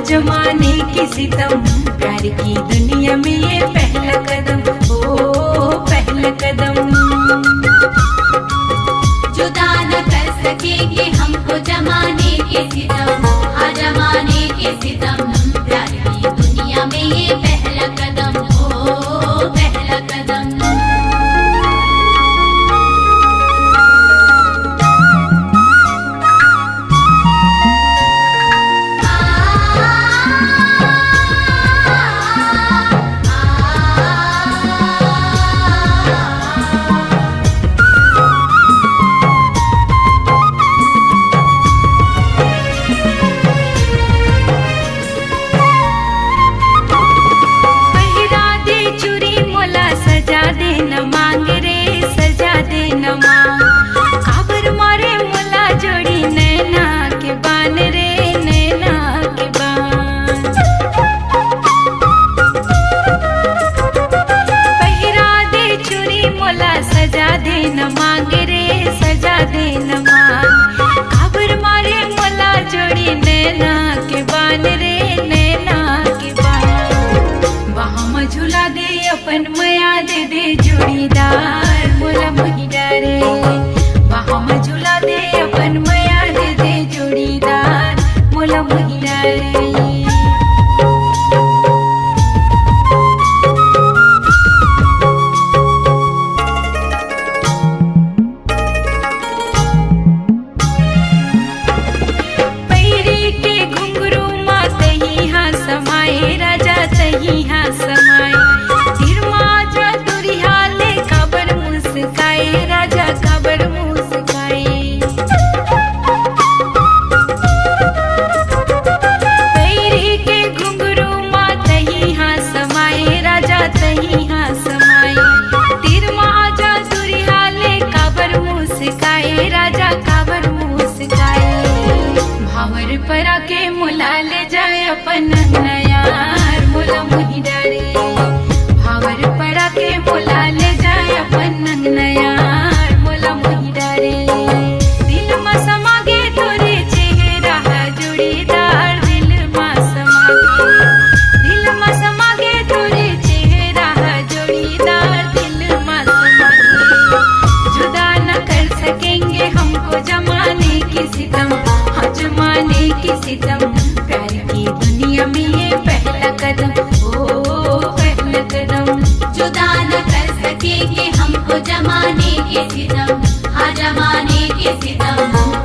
जमाने की सितम, प्यार की दुनिया में ये पहला कदम, ओ पहला कदम। जुदा न कर सकेंगे हमको जमाने के सितम, हाँ जमाने के सितम, प्यार की दुनिया में ये पहला कदम, ओ पहला कदम। अपन मया दे दे जोड़ीदार, मोला मोही डारे बाहों में झूला दे, अपन मया दे दे जोड़ीदार, मोला मोही डारे। पैरी के घुंघरू माँ तही हाँ समाये, राजा तही हाँ समाये, राजा काबर मुस्काए। पैरी के घुंघरू माँ तही हाँ समाये, राजा तही हाँ समाये, तीर माँ जा दुरिहाले काबर मुस्काए, राजा काबर मुस्काए। भावर परा के मुला ले जाए अपन नयार, मोला मोही डारे भावर परा के मुला ले जाए अपन नयार, मोला मोही डारे। दिल में समागे तोरे चेहरा जोड़ीदार, दिल में समागे, दिल में समागे तोरे चेहरा जोड़ीदार, दिल में समागे। जुदा न कर सकेंगे हमको जमाने की सितम, हाँ जमाने की सितम, प्यार की दुनिया में ये पहला कदम, ओ पहला कदम। जुदा न कर सकेंगे हमको जमाने के सितम, हाँ जमाने के सितम,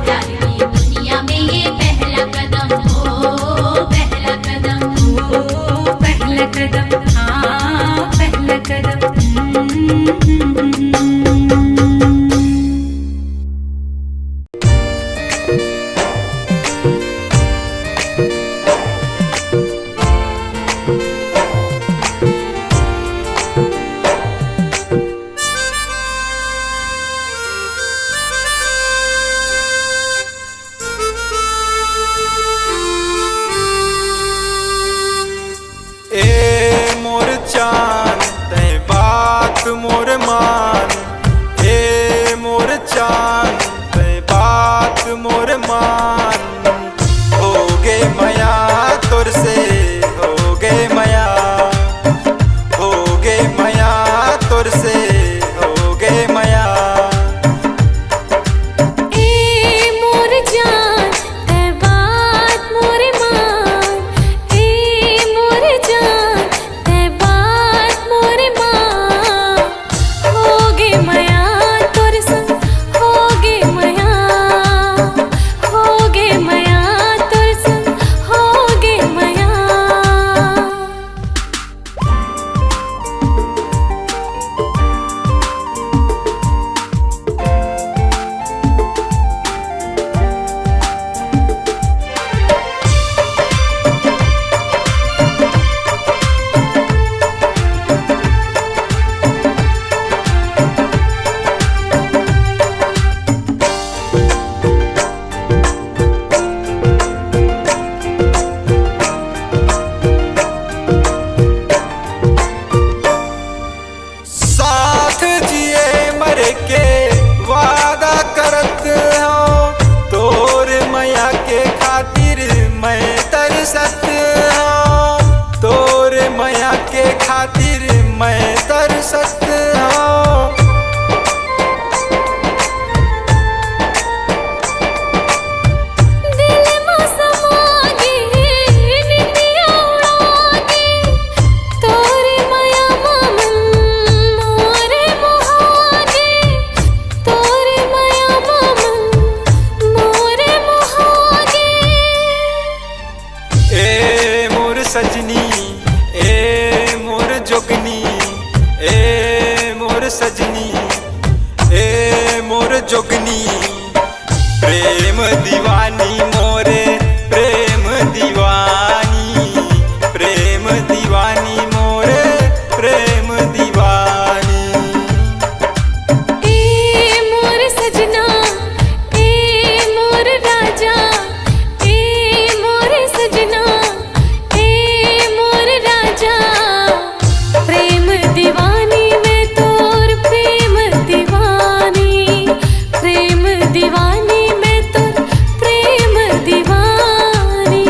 प्यार की दुनिया में ये पहला कदम, ओ पहला कदम, ओ पहला कदम, हाँ पहला कदम। सजनी ए मोर जोगनी प्रेम दीवानी मोरे प्रेम दीवानी प्रेम दीवानी मोरे प्रेम दीवानी। ए मोर सजना ए मोर राजा ए मोर सजना ए मोर राजा प्रेम दीवानी मैं तोर प्रेम दीवानी प्रेम दीवानी मैं तोर प्रेम दीवानी।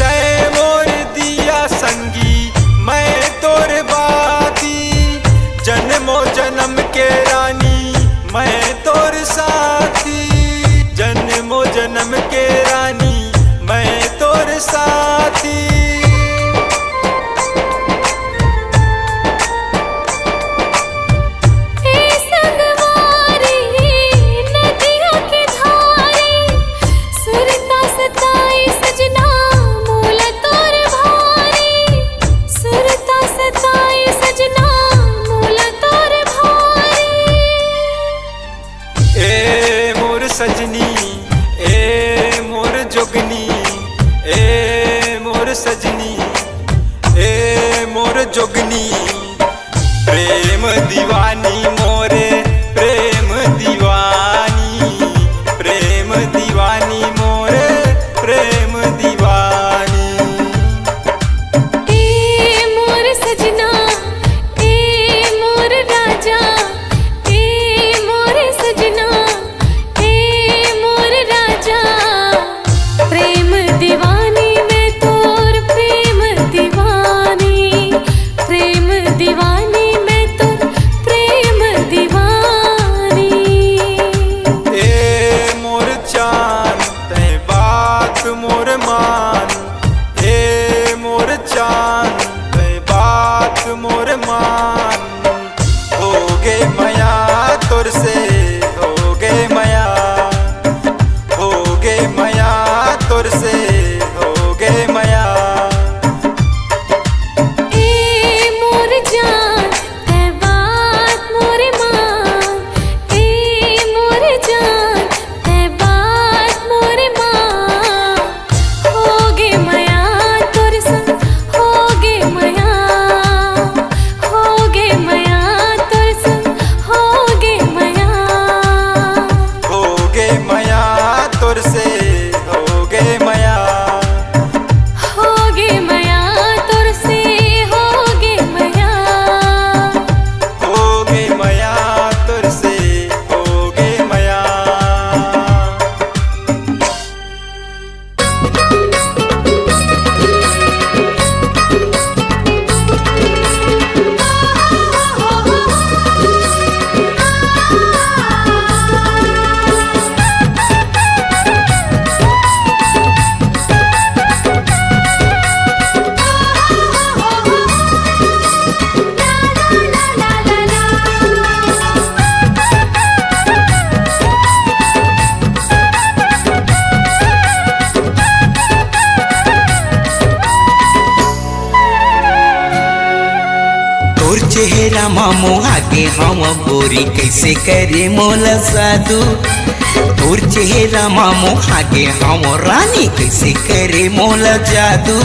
तै मोर दिया संगी मैं तोर बाती जन्मों जन्म के रानी मैं तोर साथी जन्मों जन्म के रानी मैं तोर साथी। ए संगवारी नदिया के धारी सुरता सताई सजना मोला तोर भारी सुरता सताई सजना मोला तोर भारी। ए मोर सजनी ए मोर जोगनी ए मोर सजनी ए मोर जोगनी प्रेम दीवानी मोरे प्रेम दीवानी प्रेम दीवानी मोरे प्रेम दीवानी। ए मोर सजना ए मोर राजा ए मोर सजना ए मोर राजा प्रेम दीवानी मैं तोर प्रेम दीवानी प्रेम दीवानी मैं तोर प्रेम दीवानी। ए मोर चांद तै बात मोर मान ए मोर चांद तै बात मोर मान हो गे मया तोर से हो गे मया हो गे मया तोर से हो गे मया। ए मोर जान तै बात मोर मान ए मोर जान तै बात मोर मान हो गे मया तोर संग हो गे मया हो गे मया तोर संग हो गे मया हो गे मया तोर से हो गे मया हो गे मया तोर से हो गे मया। हो गे मया तोर से हो गे मया। तोर चेहरा मामो आगे हम गोरी कैसे करे मोला साधु तोर चेहरा मामो आगे हम रानी कैसे करे मोला जादू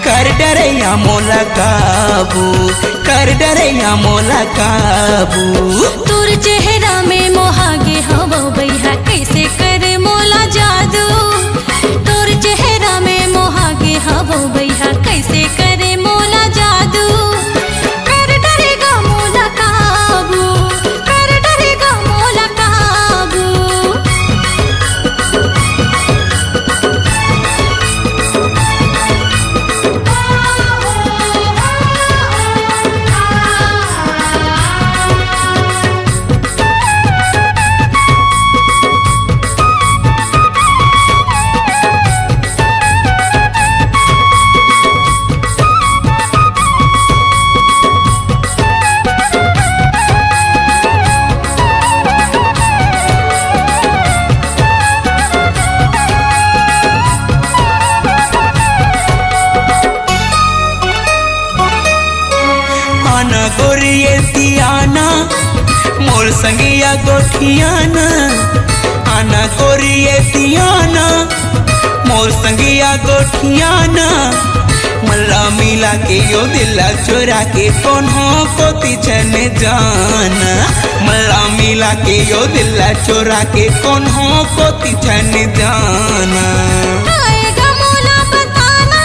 कर डरैया मोला काबू कर डरैया मोला काबू। तोर चेहरा में मोहागे हवा बैहा कैसे करे मोला जादू तोर चेहरा में मोहागे हवा बैहा कैसे करे मोला जादू कर डरेगा मोला काबू कर डरेगा मोला काबू। गोरिये दियाना मोर संगिया गोठियाना आना गोरिये दियाना मोर संगिया गोठियाना मल्ला मिला के यो दिला चोरा के कोन्हों को तिछन जाना मल्ला मिला के यो दिला चोरा के कोन्हों को तिछन जाना आएगा मोला बताना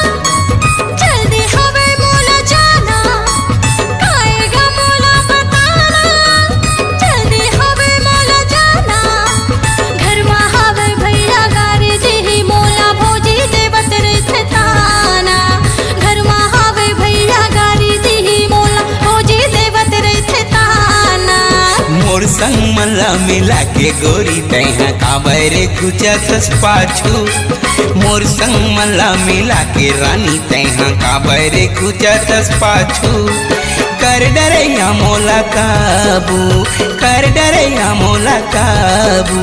जल्दी हवे मोला जाना आएगा मोला बताना जल्दी हवे मोला जाना घर में हवे भैया गारी जी मोला भोजी देवत रे थाना घर में हवे भैया गारी जी मोला भोजी देवत रे थाना मोर संग मल्ला मिला के गोरी तैहा काबर खुचस पाछू मोर संग मल्ला मिला के रानी तैहा काबर खुचस पाछू कर डरैया मोला काबू कर डरैया मोला काबू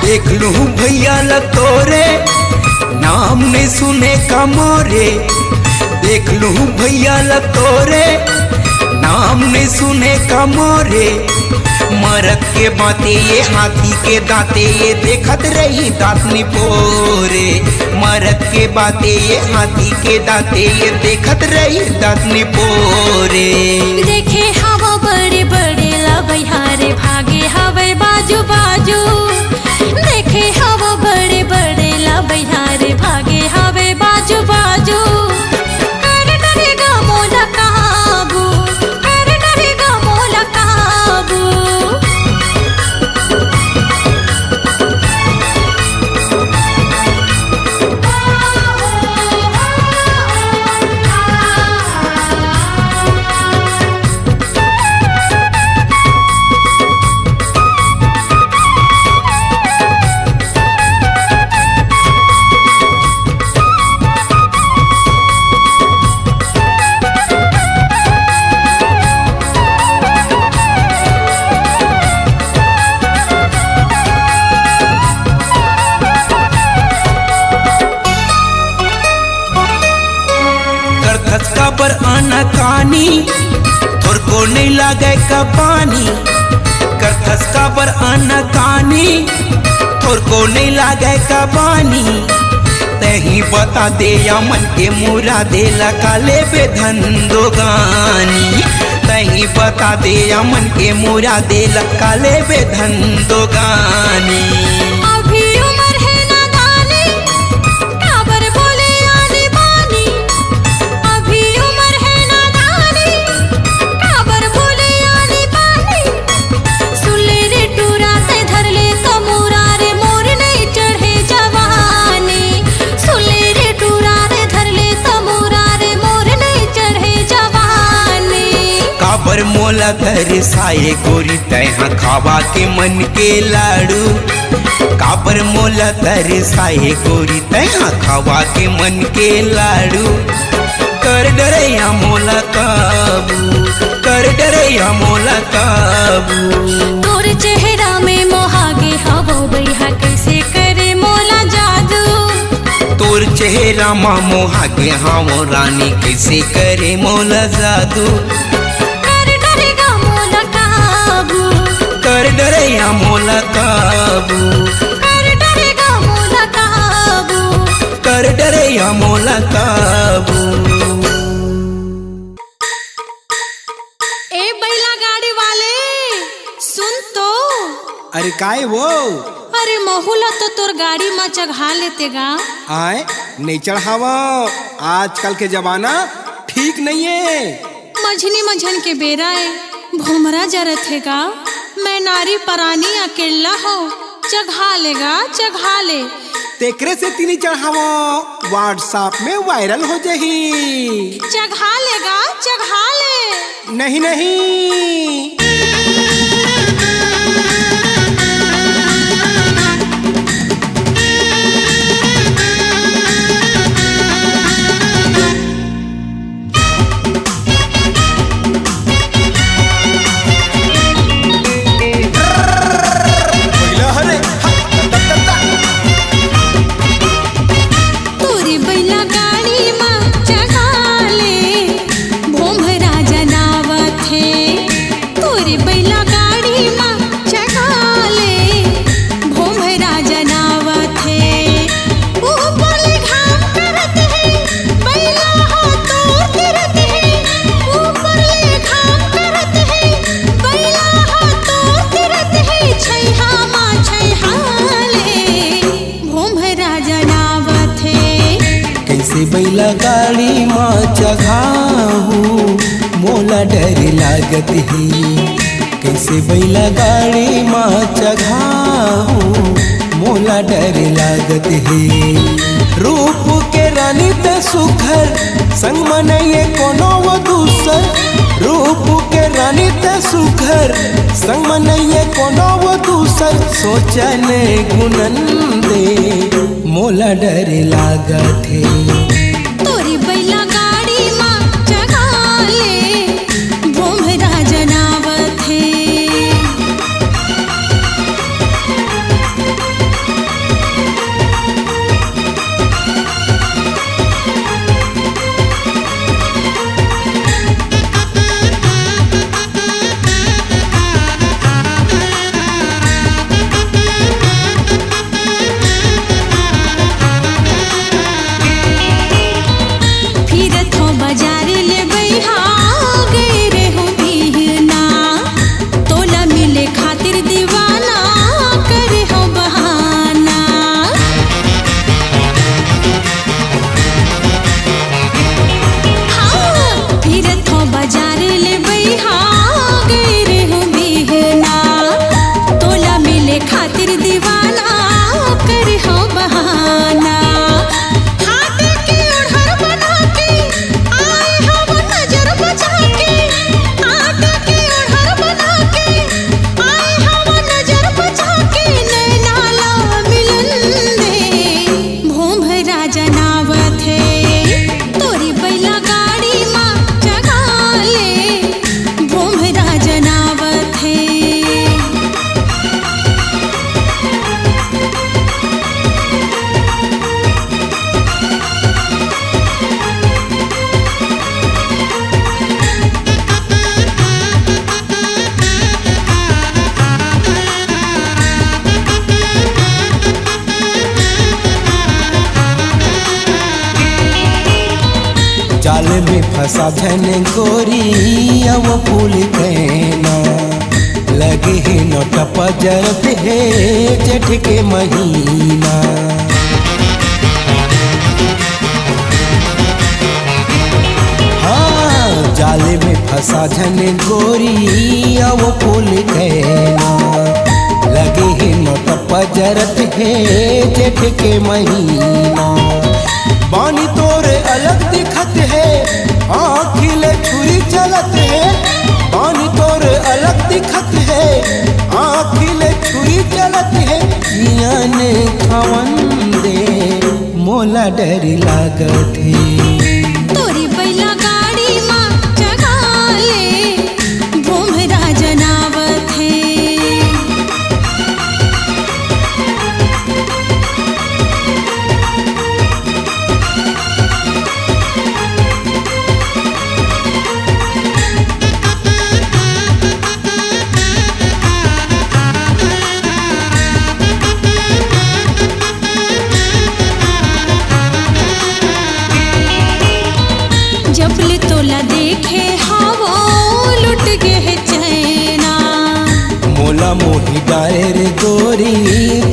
देख लूं भैया लतोरे नाम नहीं सुने का मोरे देख लूं भैया लतोरे नाम नहीं सुने का मोरे मरद के बाते ये हाथी के दांते ये देखत रही दांत निपोरे मरद के बाते ये हाथी के दांते ये देखत रही दांत निपोरे देखे हवा बड़े बड़े लबैहारे भागे हवे बाजू बाजू देखे हवा बड़े बड़े लबैहारे भागे हवे बाजू बाजू कर डरेगा मोला काबू कर डरेगा मोला काबू खचका पर आना कानी थोर को नहीं लागे का पानी कर खसका पर आना कानी थोर को नहीं लागे का पानी तही बता दे या मन के मुरा दे काले पे धंधो गानी तही बता दे या मन के मुरा दे काले पे धंधो गानी अभी उम्र है नादानी काबर बोले आनी बानी अभी उम्र है नादानी काबर बोले आनी बानी सुले रे टूरा से धर ले कमूरा रे मोर नहीं चढ़े जवानी सुले रे टूरा रे धर ले कमूरा रे मोर नहीं चढ़े जवानी काबर मोला तरसाए गोरी तैहा खावा के मन के लाड़ू काबर मोला तरसाए गोरी तैहा खावा के मन के लाड़ू कर डरैया मोला काबू कर डरैया मोला काबू तोर चेहरा में मोहागे हवो बैहा कैसे करे मोला जादू तोर चेहरा मा मोहागे हावो रानी कैसे करे मोला जादू कर डरेगा मोला काबू कर डरैया मोला काबू कर डरेगा मोला काबू कर डरैया मोला काबू अरे काय वो अरे महुला तो तोर गाड़ी में चढ़ा लेते गा। आए नहीं चढ़ावा, आजकल के जमाना ठीक नहीं है। मझनी मझन के बेरा है, भोमरा जरत है गा। मैं नारी परानी अकेला हो, चढ़ा लेगा चढ़ा ले। तेकरे से तीनी चढ़ावा, व्हाट्सएप में वायरल हो जाही। चढ़ा लेगा चढ़ा ले। नहीं नहीं तोरी बैला गाड़ी में चढ़ा ले, भोमरा जनावत है। तोरी बैला गाड़ी में चढ़ा ले, भोमरा जनावत है। ऊपर ले घाम करत है, बैला हो तोर तिरत है। ऊपर ले घाम करत है, बैला हो तोर तिरत है। छैहा माँ छैहा ले, भोमरा जनावत है। कैसे बैला गाड़ी माँ चढ़ाहू, मोला डर लागत है। कैसे बैला गाड़ी माँ चढ़ाहू, मोला डर लागत है। रूप के रानी ते सुघर, संग मनइए कोनो वो दूसर। रूप के रानी ते सुघर, संग मनइए कोनो वो दूसर। सोचने गुनन दे, मोला डर लागत है। तोरी बैला गाड़ी में चढ़ा ले, भोमरा जनावत है। फिरत हो बाजार ले बैहा गए रे हो बिहना। तोला मिले खातिर दीवाना करे हो बहाना। हाँ फिरत हो बाजार ले बैहा गए रे हो बिहना। तोला मिले खातिर दीवाना करे हो बहाना। हाथ के ओढ़र बना के आए हम नजर बचा के। हाथ के ओढ़र बना के आए हम नजर बचा के। नैना ला मिलन दे, भोमरा जनावत है। तोरी बैला गाड़ी में चढ़ा ले, भोमरा जनावत है। जाल में फंसा धन गोरी, अब फूल कहना लगे है नोट पजरत है। जेठ के महीना हाँ, जाल में फंसा धन गोरी, अब फूल कहना लगे है नोट पजरत है। जेठ के महीना बानी तोरे अलग दिखत है, आँखिले छुरी चलत है। बानी तोरे अलग दिखत है, आँखिले छुरी चलत है। जियान खवन दे, मोला डर लागत है। तोरी बैला गाड़ी में चढ़ा ले, भोमरा जनावत है। मोला मोही डाले रे गोरी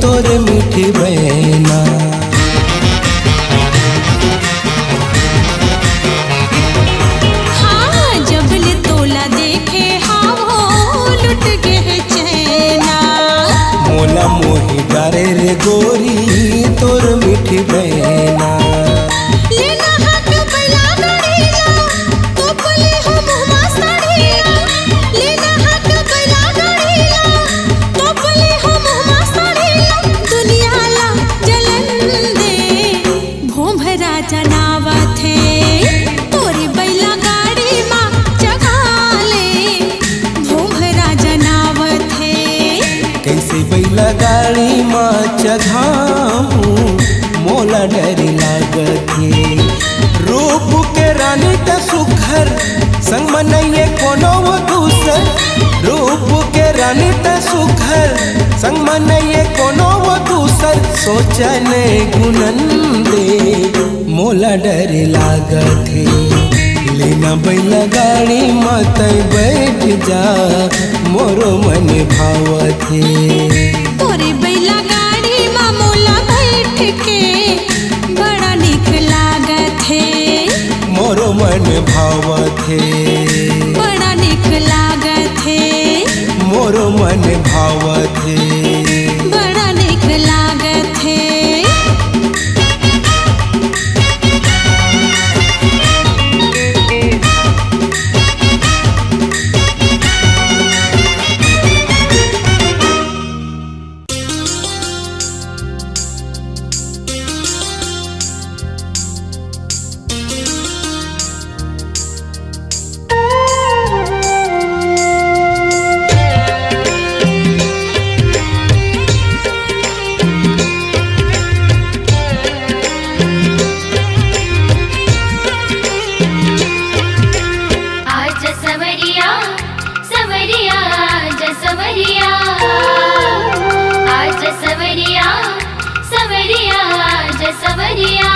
तोर मीठी बहना। हाँ जबल तोला देखे हाँ हो लुट गए चैना। मोला मोही डाले रे गोरी तोर मीठी बहना। लेना हाथ बैला गाड़ीला तो पले हो मुहमा साड़ीला। लेना हाथ बैला गाड़ीला तो पले हो मुहमा साड़ीला। दुनिया ला जलन दे भोंभरा जनावत है तोरी बैला गाड़ी माँ जगा ले भोंभरा जनावत है। कैसे बैला गाड़ी माँ चढ़ाऊं मोला डर लागत है। रूप के रानी त सुखर संग मनइए कोनो वो दूसर। रूप के रानी त सुखर संग मनइए कोनो वो दूसर। सोचन गुनन दे मोला डर लागत है। लेना बैला गाड़ी मत बैठ जा मोरो मन भावत है। तोरे बैला गाड़ी माँ मोला बैठ के बड़ा निक लागत है। मोरो मन भावत है। बड़ा निक लागत है। मोरो मन भावत है। बड़ा निक लागत है। आज सवरिया सवरिया ज सवरिया। आज सवरिया सवरिया ज सवरिया।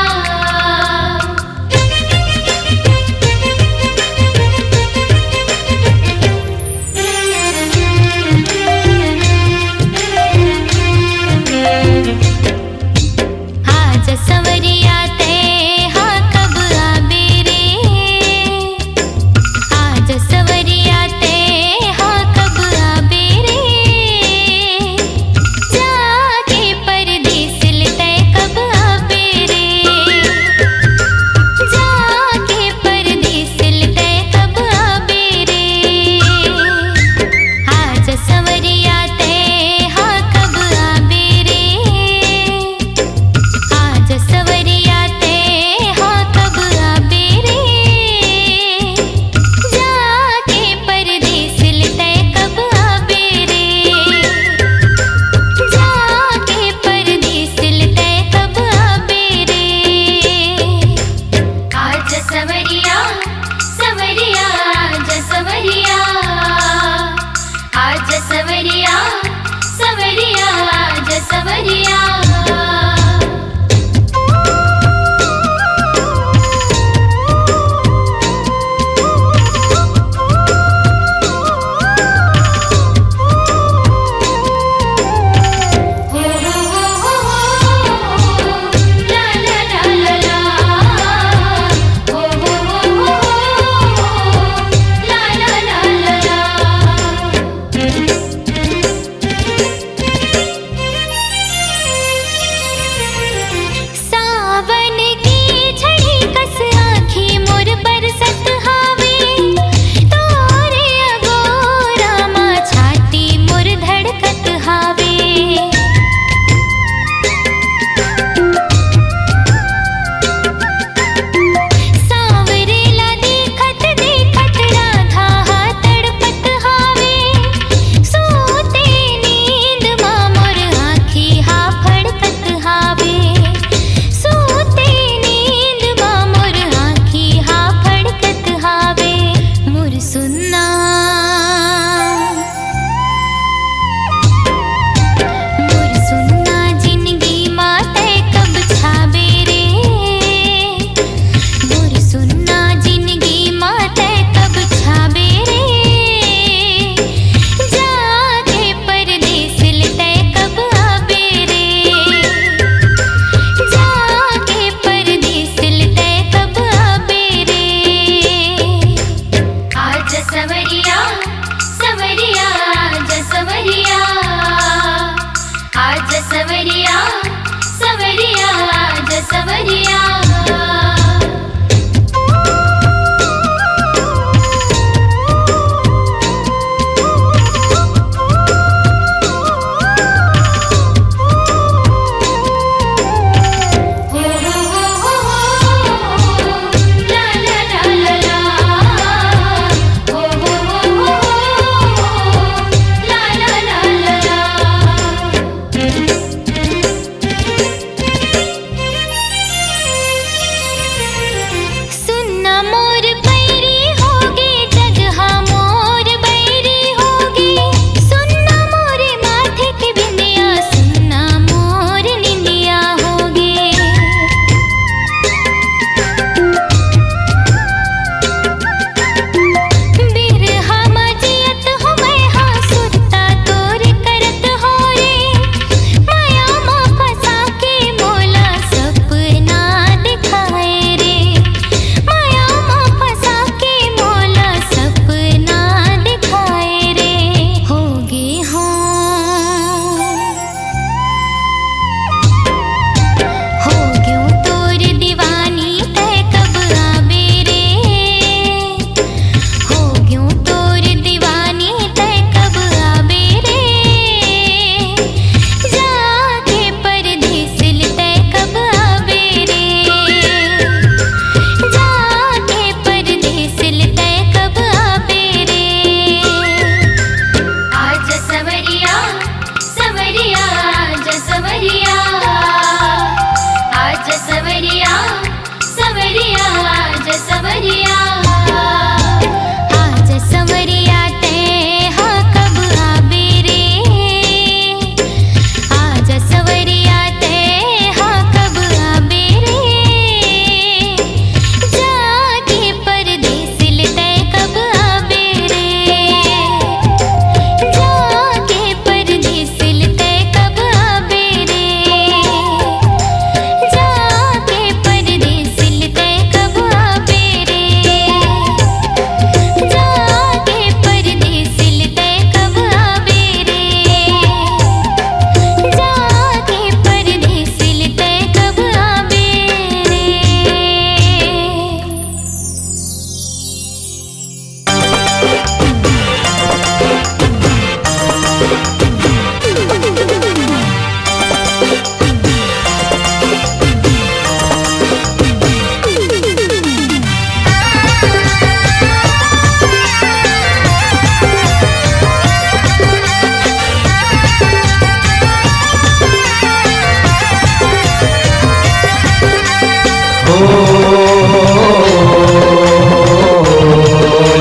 आज सवरिया ते हाँ कब आबे रे। आज सवरिया ते हाँ कब आबे रे। जाके परदेस ले कब आबे रे। जाके परदेस ले कब आबे रे। आज सवरिया ते हाँ कब आबे रे। आज सवरिया ते हाँ कब आबे रे। जाके परदेस ले कब आबे रे। जाके परदेस ले कब आबे रे। आज सवरिया सवरिया ज सवरिया। आज सवरिया सवरिया ज सवरिया।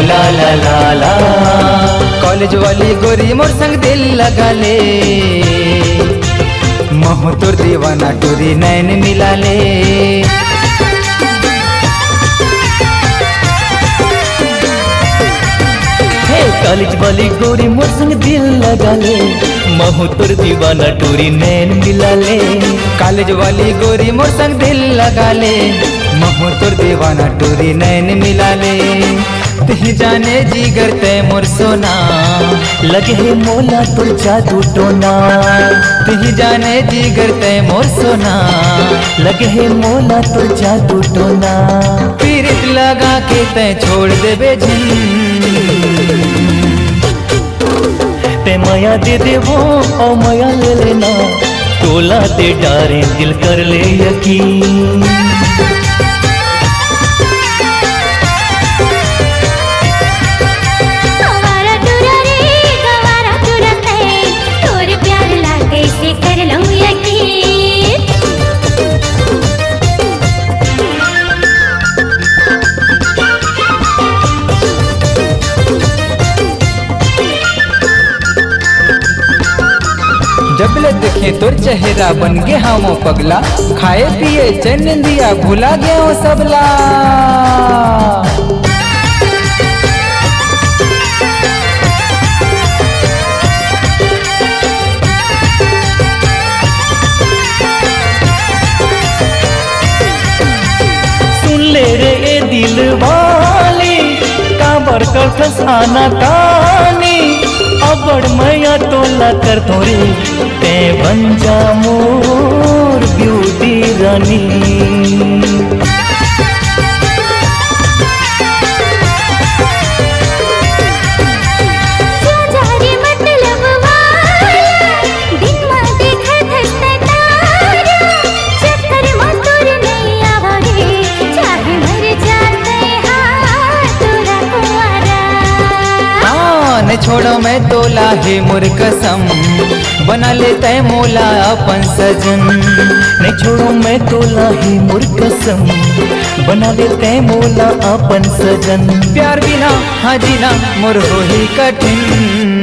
ला ला ला ला। कॉलेज वाली गोरी मोर संग दिल लगा ले, महु तोर दीवाना टोरी नैन मिला ले। हे कॉलेज वाली गोरी मोर संग दिल लगा ले, महु तोर दीवाना टोरी नैन मिला ले। कॉलेज वाली गोरी मोर संग दिल लगा ले, महु तोर दीवाना टोरी नैन मिला ले। तही जाने जीगर ते मोर सोना, लगे है मोला तोर जादू टोना। तही जाने जीगर ते मोर सोना, लगे है मोला तोर जादू टोना। पीरित लगा के ते छोड़ देबे झिन, ते माया दे देवो ओ माया ले लेना, तोला दे डारे दिल कर ले यकीन। जबले देखे तोर चेहरा बन गे हम पगला, खाए पिए चैन दिया भुला गया हूँ सबला। सुन ले रे ए दिल वाली, काबर कर फसाना कहानी। अबड़ मैया तोला कर थोड़ी, ते बन जा मोर ब्यूटी रानी। छोड़ो मैं तोला है मोर कसम, बना लेते मोला अपन सजन। नहीं छोड़ो मैं तोला है मोर कसम, बना लेते मोला अपन सजन। प्यार बिना हाँ जीना मोर हो ही कठिन,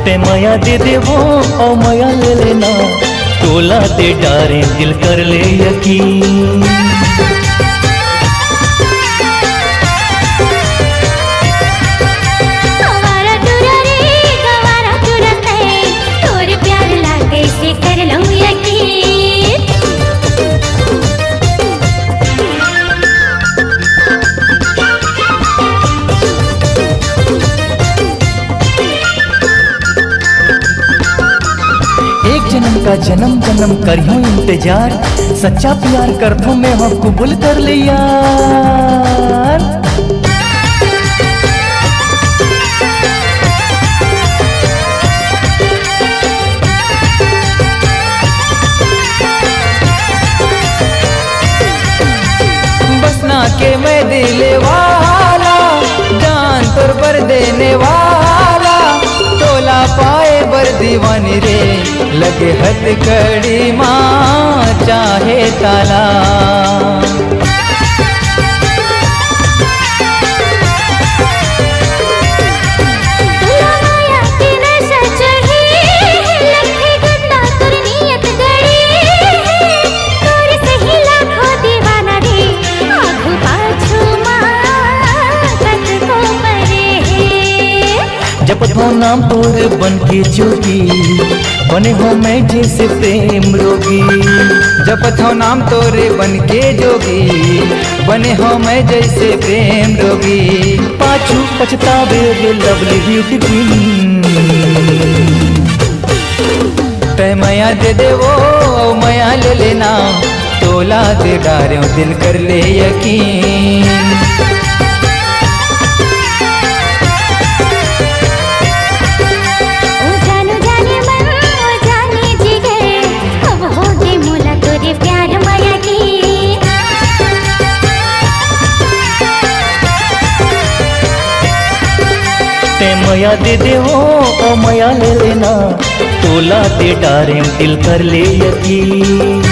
ते माया दे देवो ओ माया ले लेना, तोला दे डारे दिल कर ले यकीन। जन्म का जन्म जन्म करियो इंतजार, सच्चा प्यार करथो मैं हो कबूल कर ले यार। बसना के मैं दिले वाला, जान तोर पर देने वाला। तोला पाए बर दीवानी रे, लगे हथकड़ी माँ चाहे ताला। जपत हो नाम तोर बन के जोगी, बने हो मैं जैसे प्रेम रोगी। जपत हो नाम तोरे बन के जोगी, बने हो मैं जैसे प्रेम रोगी। पाछू पछतावे रे लवली ब्यूटी क्वीन, तय माया दे देवो माया ले लेना, तोला दे डारे दिल कर ले यकीन। माया दे देवो ओ माया ले लेना, तोला दे डारे दिल कर ले यकीन।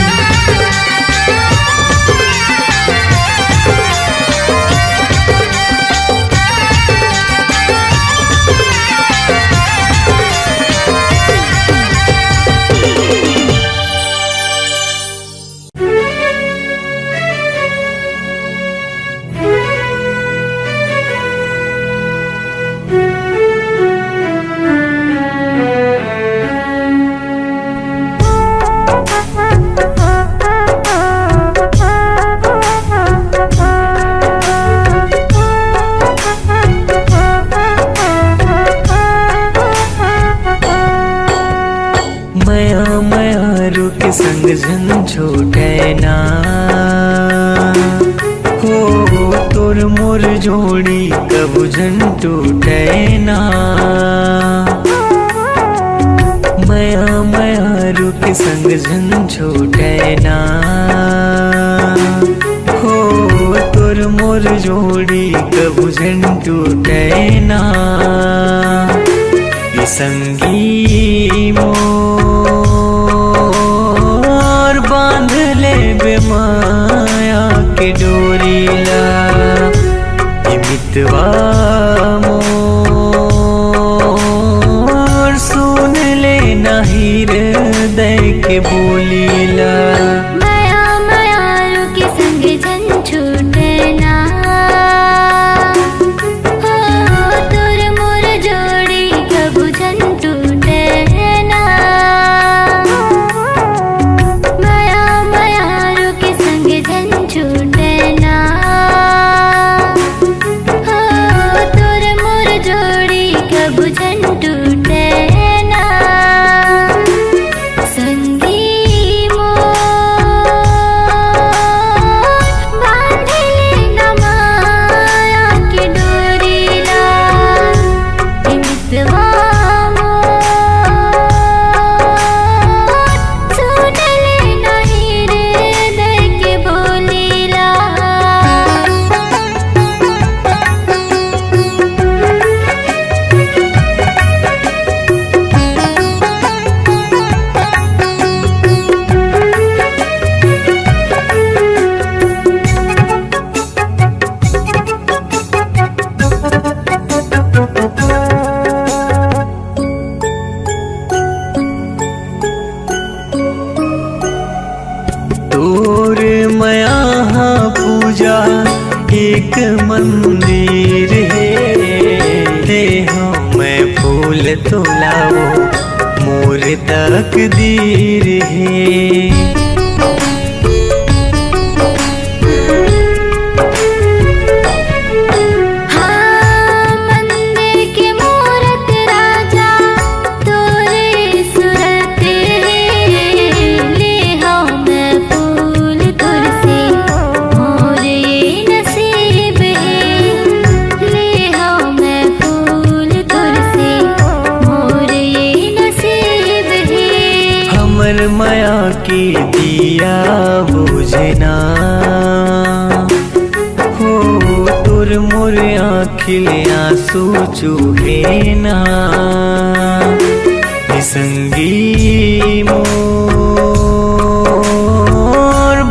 मया रुक संग झन छोटे ना हो तोर मोर जोड़ी कबू झन टूटे ना मया रुक संग झन छोटे ना हो तोर मोर जोड़ी कबू झन टूटे ना ये संगी मोर बांध ले बेमाया के डोरीला ये मितवा मोर सुन ले नहीं हृदय के बोलीला माया रुके संग झन छूटे ना हो तोर मोर जोड़ी कबू झन टूटे ना माया रुके संग झन छूटे ना हो तोर मोर जोड़ी कबू झन टूटे ना संगी मोर बांधले न माया की डोरीला ये मितवा मोर सुन ले नहीं हृदय के बोलीला तोर मया पूजा एक मंदिर है मैं फूल तोलाओ मोर तकदीर है हाँ मंदिर के मूरत राजा तोरे सूरत ले हाँ मैं फूल तुर से मोर ये नसीब है ले हाँ मैं फूल तुर से मोर ये नसीब है हमर माया की दिया बुझना हो तोर मोर आँखिले आंसू चूहे ना ये संगी मोर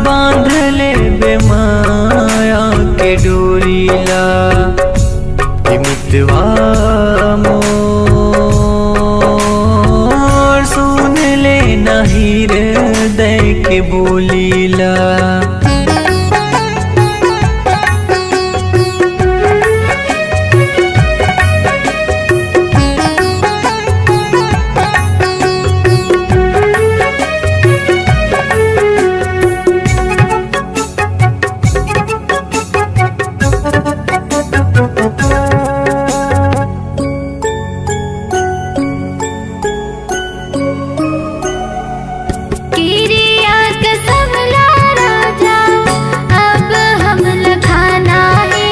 बांध ले बेमाया के डोरीला ये मितवा मोर सुन ले नहीं हृदय के बोलीला किरिया कसम ला राजा अब हम लखाना है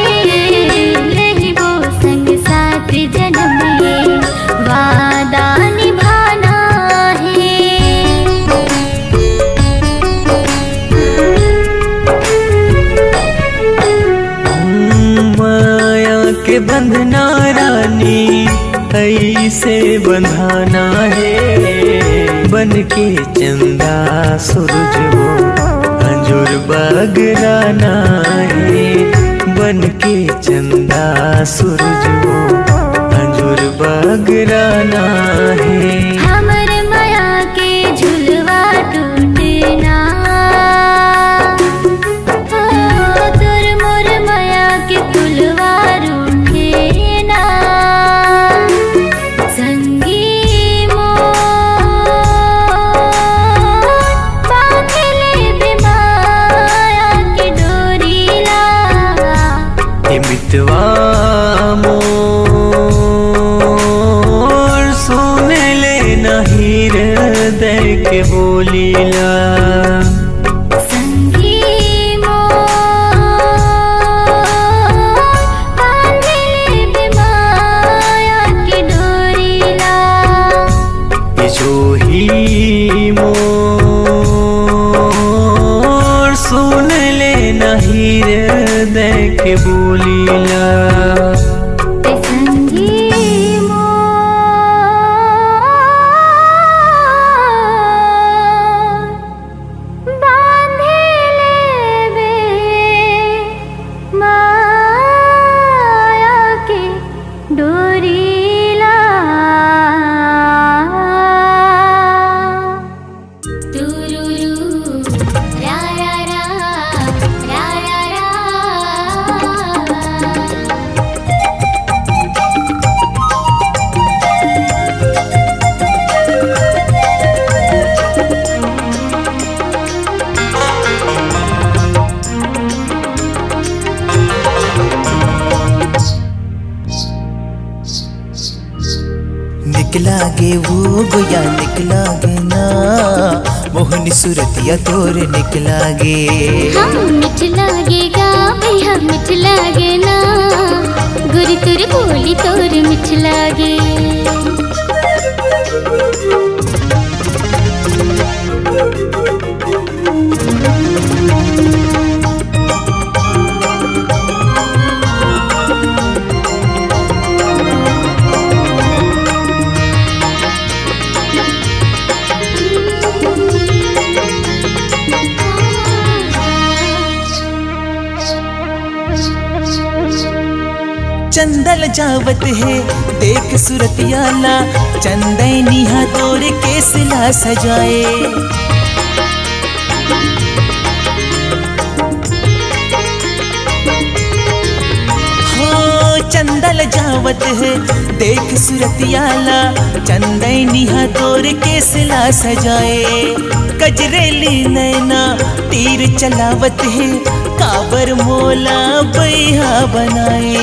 नहीं वो संग साथ जन्म ये वादा निभाना माया के बंधना रानी ऐसे बंधाना है बन के चंदा सूरज वो अंजुर बगराना है बन के चंदा सूरज वो अंजुर बगराना है हमर माया के झुलवा टूटना हो तोर मोर माया के तुलवा रूठेना संगी मोर बांधले बेमाया के डोरीला ये मितवा मोर सुन के बोलीला। संगी माया के डोरीला। जो ही मोर सुन ले नहीं हृदय के बोलीला। निकलागे वो गोया निकलागे ना, मोहनी सूरतिया तोर निकलागे। हम मिठ लागेगा भैया मिठ लागे ना, गुरी तुर बोली तोर मिठ लागे। चंदल जावत है देख सुरतियाला, चंदैनी तोर केसला सजाए। हो चंदल जावत है देख सुरतियाला, चंदैनी तोर केसला सजाए। कजरेली नैना तीर चलावत है, काबर मोला बैहा बनाए।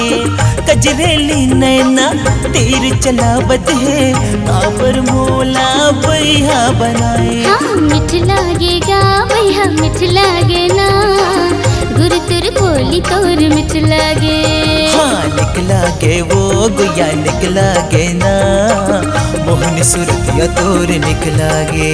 कजरेली नैना तीर चलावत है, काबर मोला बैहा बनाए। हाँ मिठ लागेगा भैया मिठ लागे ना, गुरु तुर बोली तोर मिठ लागे। हाँ निकला के वो गुया निकला के ना, मोहन सूरतिया तोर निकला गे।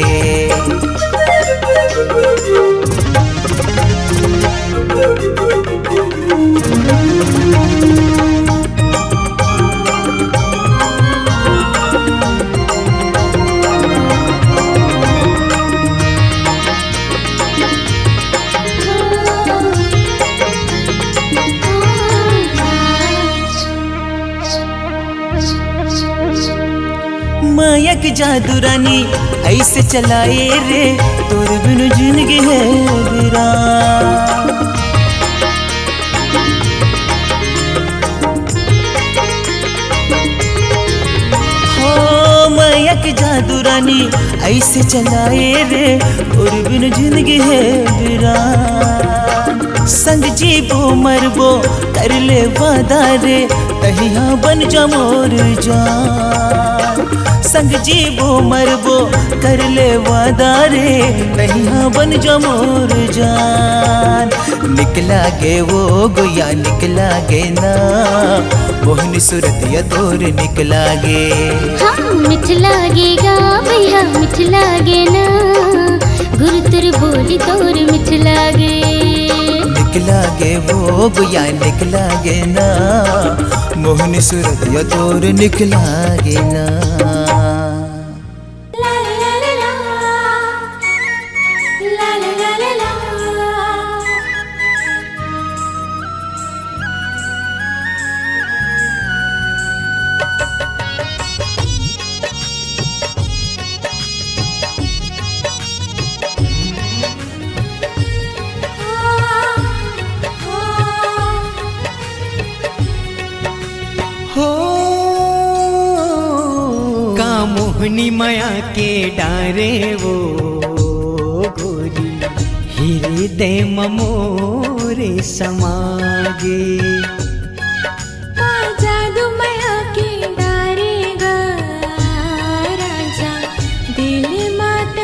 माया की जादू रानी ऐसे चलाए रे, तोर बिनु जिंदगी है वीरान। हो माया की जादू रानी ऐसे चलाए रे, तोर बिनु जिंदगी है वीरान। संग जीबो मरबो कर ले वादा रे, तहिया बन जा मोर जान। संग जीबो मरबो कर ले वादा रे, तहिया बन जा मोर जान। निकला गे वो गोया निकला गे ना, मोहनी सूरतिया तोर निकला गे। हाँ मिठ लागेगा भैया मिठ लागे ना, गुरु तुर बोली तोर मिठ लागे। निकला गे वो गोया निकला गे ना, मोहनी सूरतिया तोर निकला गे ना। हो का मोहनी माया के डारे वो गोरी, हृदय मोरे समागे। जादू माया के डारेगा राजा, दिल मात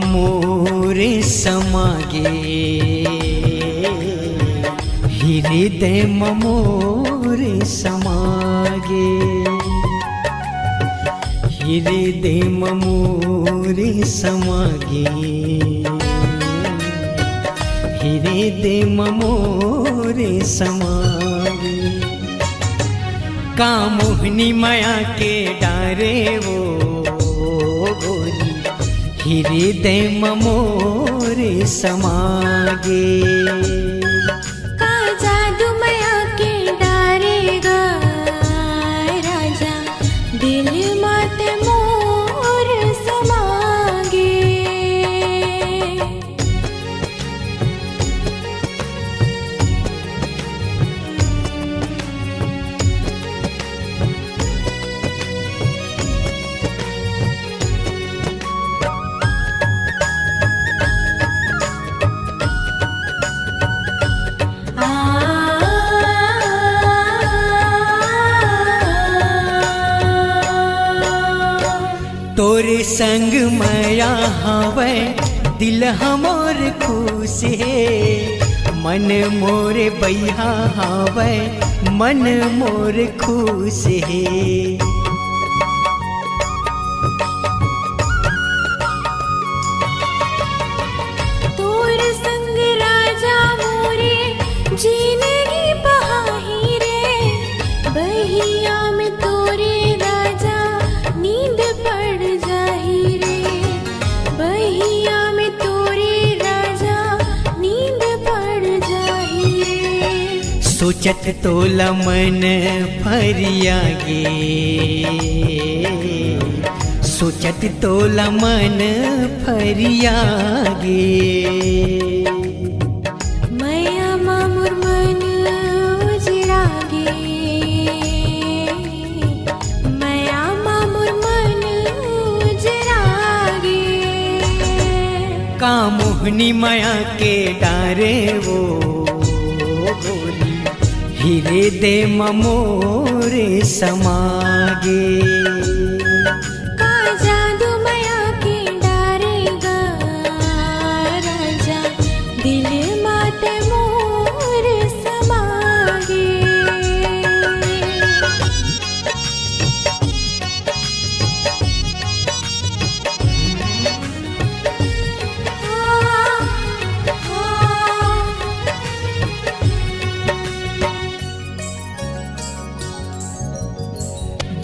मोरे समागे हृदय मोरे समागे हृदय मोरे समागे हृदय मोरे समागे का मोहनी माया के डारे वो गोरी हृदय मोरे समागे का जादू माया के डारेगा राजा दिल मत मोर समागे तोरे संग माया हवे दिल हमोर खुश है मन मोरे बैहा हवे मन मोर खुश है तोर संग राजा मोरे जिंदगी बहाही रे बहिया में तोरे राजा नींद पड़ जाही रे बहिया में तोरे राजा नींद पड़ जाही रे सोचत तोला मन फरिया गे सोचत तोला मन फरिया गे मैया मामुर मन उजड़ा गे मैया मामुर मन उजड़ा गे का मोहनी माया के डारे वो गोरी हृदय मोरे समागे का जादू माया के डारेगा राजा दिल मत मोर समागे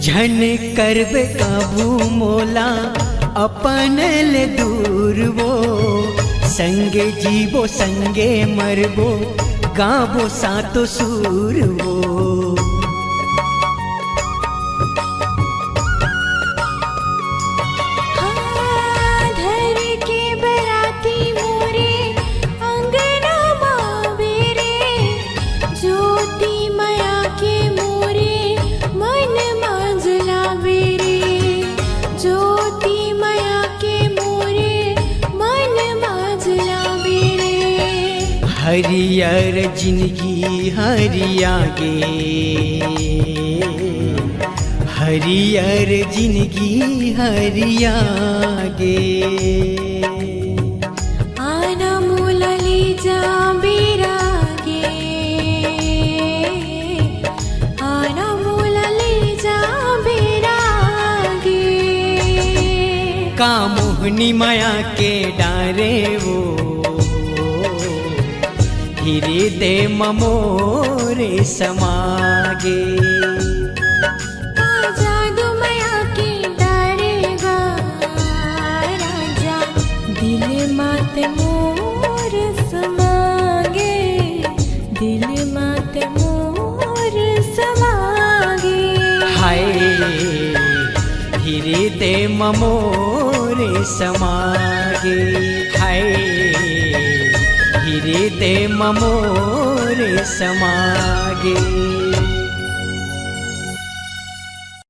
झन करबे काबू मोला अपन ले दूर वो संगे जीवो संगे मरबो गाबो सातो सूर वो धर के बराती मोरे अंगना मावे रे ज्योति माया के मोरे मन मांझलावे रे ज्योति माया के मोरे मन मांझलावे रे हरियर जिंदगी हरिया गे हरियर जिंदगी हरिया गे आना मोला ले जा बेरा गे आना मोला ले जा बेरा गे का मोहनी माया के डारे वो हृदय मोरे समागे का जादू माया के डारेगा राजा दिल मत मोर समागे दिल मत मोर समागे हाय हृदय मोरे समागे हाय हृदय मोरे समागे